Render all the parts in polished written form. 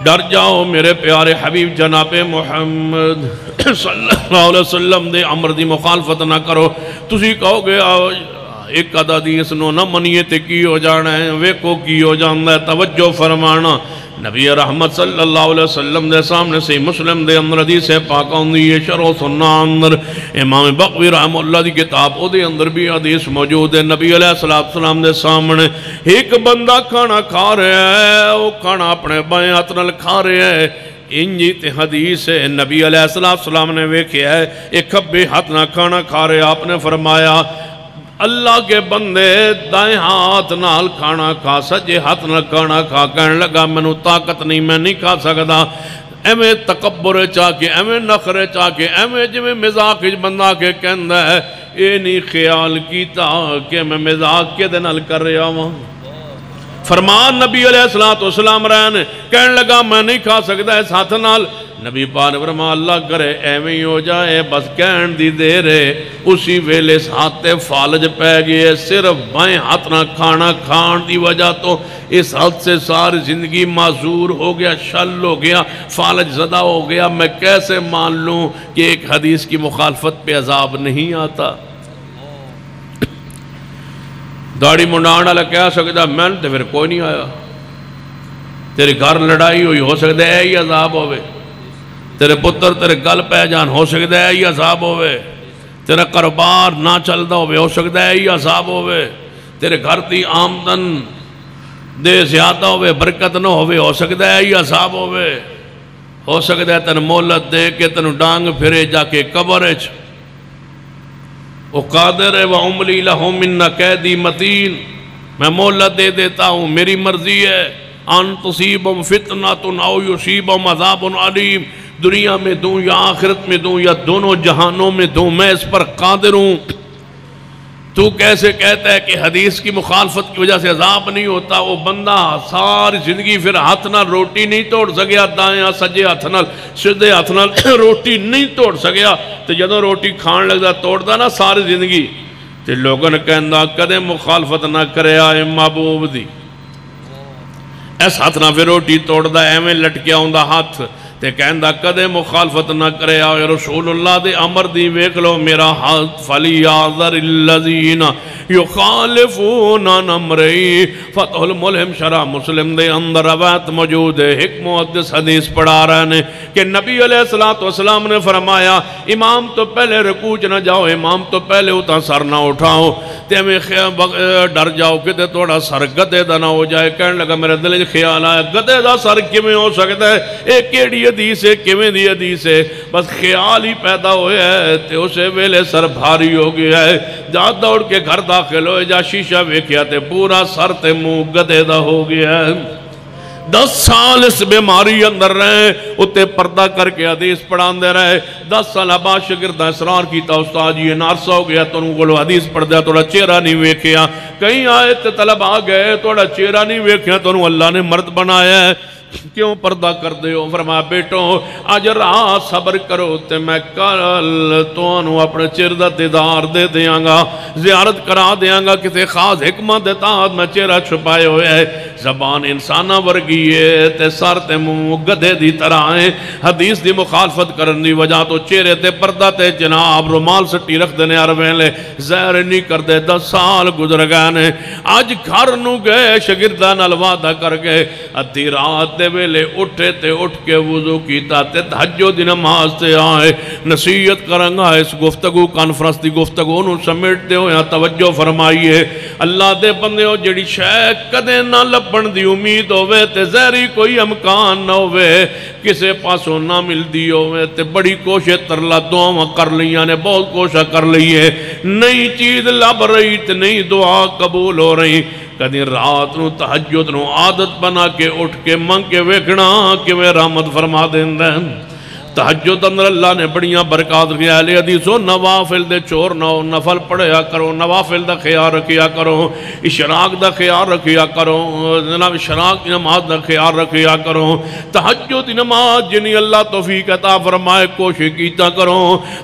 ڈر جاؤ میرے پیارے حبیب جناب محمد صلی اللہ علیہ وسلم دے امر دی مخالفت نہ کرو. تسی کہو گے ایک حدیث نو نہ منیے تے کی ہو جانا ہے, ویکو کی ہو جانا ہے. توجہ فرمانا, نبی رحمت صلی اللہ علیہ وسلم دے سامنے سے مسلم دے اندر حدیث پاک آندی ہے, شرح سنہ اندر امام بغوی رحمہ اللہ دی کتاب او دے اندر بھی حدیث موجود ہے. نبی علیہ السلام دے سامنے ایک بندہ کھانا کھا رہا ہے, وہ کھانا اپنے بائیں ہاتھ نال کھا رہا ہے. انجی تے حدیث ہے, نبی علیہ السلام نے ویکھیا ہے ایک کھبے ہاتھ نہ کھانا کھا رہے. آپ نے فرمایا اللہ کے بندے دائیں ہاتھ نال کھانا کھا, سجے ہاتھ نال کھانا کھا. کہنے لگا مینوں طاقت نہیں, میں نہیں کھا سکدا. ایویں تکبر چاہ کے, ایویں نخرے چاہ کے, ایویں جویں مزاق بندہ کے کہندا ہے, اے نہیں خیال کیتا کہ میں مزاق کے دے نال کر رہا ہوں. فرمان نبی علیہ السلام رہنے, کہنے لگا میں نہیں کھا سکتا اس ہاتھ نال. نبی پاک فرما اللہ کرے ایویں ہی ہو جائے, بس کہن دی دیر ہے. اسی ویلے ہاتھ فالج پہ گئے, صرف بائیں ہاتھ نہ کھانا کھان دی وجہ تو اس ہاتھ سے ساری زندگی معذور ہو گیا, شل ہو گیا, فالج زدہ ہو گیا. میں کیسے مان لوں کہ ایک حدیث کی مخالفت پہ عذاب نہیں آتا؟ داڑھی منڈان والا کہہ سکتا میں تو پھر کوئی نہیں آیا. تیرے گھر لڑائی ہوئی, ہو سکتا ہے ہی عذاب ہوئے. تیرے پتر تیرے گل پہ جان, ہو سکتا ہے ہی عذاب ہوئے. تیرا کاروبار نہ چلتا ہوئے, ہو سکتا ہے ہی عذاب ہوئے. تیرے گھر دی آمدن دے زیادہ ہوئے, برکت نہ ہوئے, ہو سکتا ہے ہی عذاب ہوئے. ہو سکتا ہے تن مولت دے کے تن ڈانگ پھرے جا کے قبر چ. وہ قادر ہے وَعُمْلِي لَهُمْ مِنَّ قَيْدِي مَتِين, میں مولت دے دیتا ہوں, میری مرضی ہے. ان تصیبہم فتنۃ او یصیبہم عذاب علیم, دنیا میں دوں یا آخرت میں دوں یا دونوں جہانوں میں دوں, میں اس پر قادر ہوں. تو کیسے کہتا ہے کہ حدیث کی مخالفت کی وجہ سے عذاب نہیں ہوتا؟ وہ بندہ ساری زندگی پھر ہاتھ نال روٹی نہیں توڑ سکیا, دائیں سجے ہاتھ نال سدھے ہاتھ نال روٹی نہیں توڑ سکیا. تو جدوں روٹی کھان لگتا توڑتا نا ساری زندگی, تو لوگوں نے کہندا کدے مخالفت نہ کرے آئے محبوب دی. اس ہاتھ نہ پھر روٹی توڑدا, ایویں لٹکیا ہوندا ہاتھ, تے کہندا کدے مخالفت نہ کرے آئے رسول اللہ دے امر دی. ویکھ لو میرا ہاتھ, فَلْيَعْذَرِ الَّذِينَ يُخَالِفُونَ عَنْ أَمْرِهِ. فتح الملہم شرح مسلم دے اندر روایت موجود ہے. ایک محدث حدیث پڑھا رہے ہیں کہ نبی علیہ السلام نے فرمایا امام تو پہلے رکوع نہ جاؤ, امام تو پہلے اتا سر نہ اٹھاؤ, تے میں ڈر جاؤ کہ تھوڑا سر گدے دا نہ ہو جائے. کہنے لگا میرے دل خیال آیا گدے دا سر کیویں ہو سکتا ہے, ایک کیڑی حدیث ہے, کیویں دی حدیث ہے, بس خیال ہی پیدا ہویا ہے. تے اسے ویلے سر بھاری ہو گیا ہے, جا دوڑ کے گھر داخل ہوئے, جا شیشہ ویکھیا تے پورا سر تے منہ گدے دا ہو گیا ہے. 10 سال اس بیماری اندر رہے, اتے پردہ کر کے حدیث پڑھان دے رہے. 10 سال بعد شاگرداں اصرار کیتا استاد یہ نارسہ ہو گیا, تو انہوں کو حدیث پڑھ دیا, تھوڑا چہرہ نہیں ویکھیا. کہیں آئے تے طلب آ گئے, تھوڑا چہرہ نہیں ویکھیا, تو انہوں اللہ نے مرد بنایا ہے, کیوں پردہ کر دے ہو؟ فرمایا بیٹوں آج رات صبر کرو, تے میں کل تو انہوں اپنے چہرہ دا دیدار دے دیاں گا, زیارت کرا دیاں گا. کسی خاص حکمت دیتا میں چہرہ چھپائے ہوئے ہے. زبان انسانہ ورگی ہے, تے سر تے منہ گدھے دی طرح ہے. حدیث دی مخالفت کرن دی وجہ تو چہرے تے پردہ تے جناب رومال سٹی رکھ دینے ارویلے زہر نہیں کر دے. 10 سال گزر گئے نے, آج گھر نو گئے, شاگرداں نال وعدہ کر گئے, ادھی رات دے ویلے اٹھے تے اٹھ کے وضو کیتا, تے تہجد دی نماز تے آئے. نصیحت کرنگا اس گفتگو کانفرنس دی گفتگو نو سمیٹ دے ہو, یا توجہ فرمائیے. اللہ دے بندے ہو, جڑی شے کدے نہ لبن دی امید ہوئے, تے زہری کوئی امکان نہ ہوئے, کسے پاسوں نہ مل دی ہوئے, تے بڑی کوشش ترلا دعا کر لیاں نے, بہت کوشش کر لیے, نئی چیز لب رہی تے نئی دعا قبول ہو رہی. کدی رات نو تہجد نو عادت بنا کے اٹھ کے منگ کے ویکھنا کہ میں رحمت فرما دیندہ. تہجد اندر اللہ نے بڑیاں برکات رکھیا ہے حدیثوں نوافل دے چور نہ ہو نفل پڑھیا کرو نوافل دا خیال رکھیا کرو اشراق دا خیال رکھیا کرو جناب اشراق کی نماز دا خیال رکھیا کرو تہجد دی نماز جنہی اللہ توفیق عطا فرمائے کوشش کیتا کرو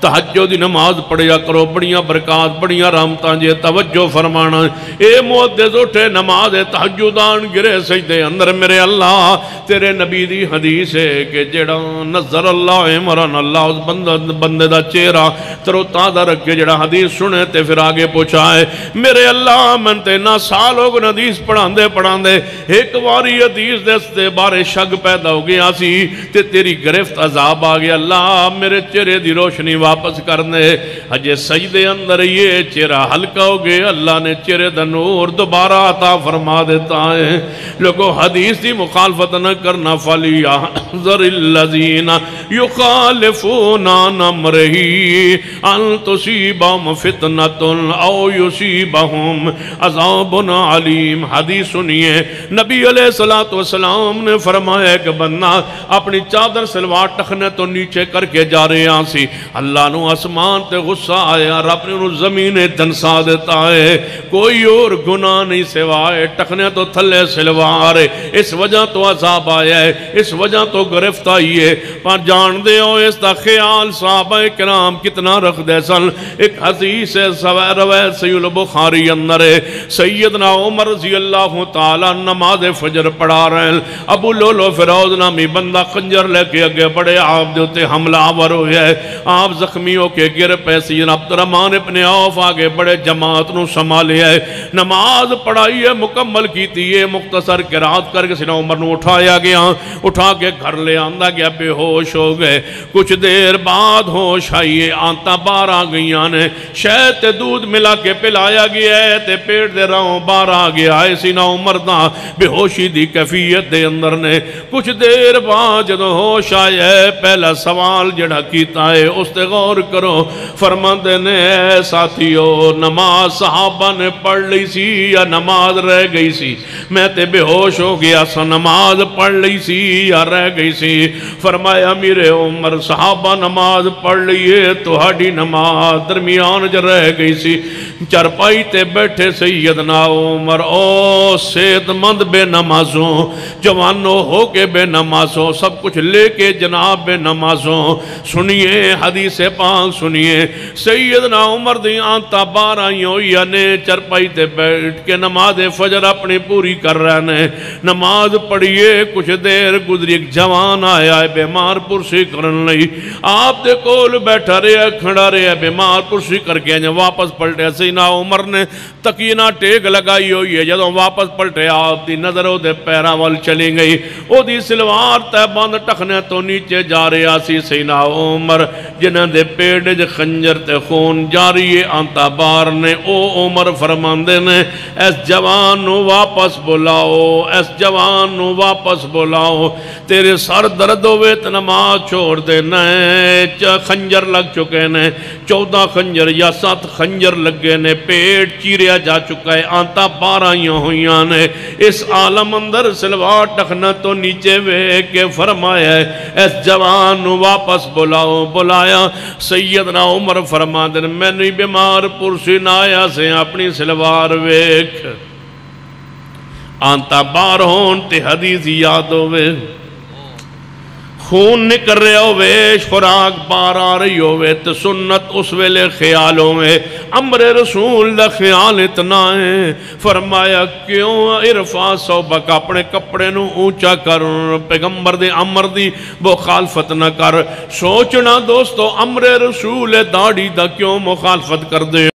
تہجد دی نماز پڑھیا کرو بڑیاں برکات بڑیاں رحمتاں جے توجہ فرمانا اے معدز اٹھے نماز تہجدان گرے سجدے اندر میرے اللہ تیرے نبی دی حدیث ہے کہ جڑا نظر اللہ عمران اللہ اس بندے دا چہرہ ترو تازہ رکھ کے جڑا حدیث سنے تے پھر آگے پہنچائے میرے اللہ من تے نہ سال ہو گئے حدیث پڑھان دے ایک واری حدیث دے بارے شک پیدا ہو گیا سی تے تیری گرفت عذاب آ گیا اللہ میرے چہرے دی روشنی واپس کرنے اجے سجدے اندر یہ چہرہ ہلکا ہو گیا اللہ نے چہرے دا نور دوبارہ عطا فرما دیتا ہے لوگوں حدیث دی مخالفت نہ کرنا فَلْيَحْذَرِ الَّذِينَ يُخَالِفُونَ عَنْ أَمْرِهِ أَن تُصِيبَهُمْ فِتْنَةٌ أَوْ يُصِيبَهُمْ عَذَابٌ عَلِيمٌ حدیث سنیے نبی علیہ السلام نے فرمایا کہ بندہ اپنی چادر سلوار ٹخنے تو نیچے کر کے جا رہے ہیں سی اللہ نو آسمان تے غصہ آیا رب نے انہوں زمین دنسا دیتا ہے کوئی اور گناہ نہیں سوائے ٹخنے تو تھلے سلوار اس وجہ تو عذاب آیا ہے اس وجہ تو گرفت آئی ہے پر جان دے ہو اس دا خیال صحابہ کرام کتنا رکھ دے سن ایک حدیث روایت صحیح البخاری اندر ہے سیدنا عمر رضی اللہ تعالیٰ نماز فجر پڑھا رہے ہیں ابو لولو فیروز نامی بندہ خنجر لے کے اگے بڑے آپ دیتے حملہ آور ہوئے ہے آپ زخمیوں کے گر پہ سیدنا عبدالرحمن ابن عوف آگے بڑے جماعت نو سنبھالے ہے نماز پڑھائی ہے مکمل کی تھی یہ مختصر قرات کر کے سیدنا عمر نو اٹھایا گیا اٹھا کے گھر لے آندہ گیا بے ہوش ہو گئے کچھ دیر بعد ہوش آئیے آنتا بار آ گئیاں نے شہد تے دودھ ملا کے پلایا گیا ہے تے پیٹ دے رہوں بار آ گیا ہے سیدنا عمر دا بے ہوشی دی کیفیت دے اندر نے کچھ دیر بعد جدو ہوش آیا ہے پہلا سوال جڑا کیتا ہے اس تے غور کرو فرماندے نے اے ساتھیو نماز صحابہ نے پڑھ لی سی یا نماز رہ گئی سی میں تے بے ہوش ہو گیا سا نماز پڑھ لی سی یا رہ گئی سی فرمایا میرے عمر صحابہ نماز پڑھ لیے تو ہاڑی نماز درمیان جو رہ گئی سی چرپائی تے بیٹھے سیدنا عمر او صحت مند بے نمازوں جوانوں ہو کے بے نمازوں سب کچھ لے کے جناب بے نمازوں سنیے حدیث پاک سنیے سیدنا عمر دی آنتا بار آئی ہوئی نے چرپائی تے بیٹھ کے نماز فجر اپنی پوری کر رہے نے نماز پڑھیے کچھ دیر گزری ایک جوان آیا ہے بیمار پرسی کرن لئی آپ دے کول بیٹھا رہے کھڑا رہے بیمار پرسی کر کے واپس پلٹے سیدنا عمر نے تکینہ ٹیک لگائی ہوئی ہے جدوں واپس پلٹے آپ دی نظر او دے پیرا وال چلی گئی او دی سلوار تے بند ٹکنے تو نیچے جا رہے آسی سیدنا عمر جنہ دے پیڑ جے خنجر تے خون جاری آنتا بار نے او عمر فرماندے نے اس جوان نو واپس بلاؤ اس جوان نو واپس بلاؤ تیرے سر درد ہوئے تو نماز چھوڑ دے نے خنجر لگ چکے نے 14 خنجر یا 7 خنجر لگے نے پیٹ چیریا جا چکا ہے آنتا بارائیاں ہوئیاں نے اس عالم اندر سلوار ٹکنا تو نیچے وے کے فرمایا ہے اس جوان نو واپس بلاؤ بلایا سیدنا عمر فرما دے میں نہیں بیمار پرسی نایا سے اپنی سلوار ویکھ آنتا بار ہون تے حدیث یاد ہوئے خون نکر رہے ہوئے خوراک بار آ رہی ہوئے تو سنت اس ویلے خیال ہوئے امر رسول دا خیال اتنا ہے فرمایا کیوں عرفا صوبک اپنے کپڑے نو اونچا کر پیغمبر دے امر دی مخالفت نہ کر سوچنا دوستو امر رسول داڑھی دا کیوں مخالفت کر دے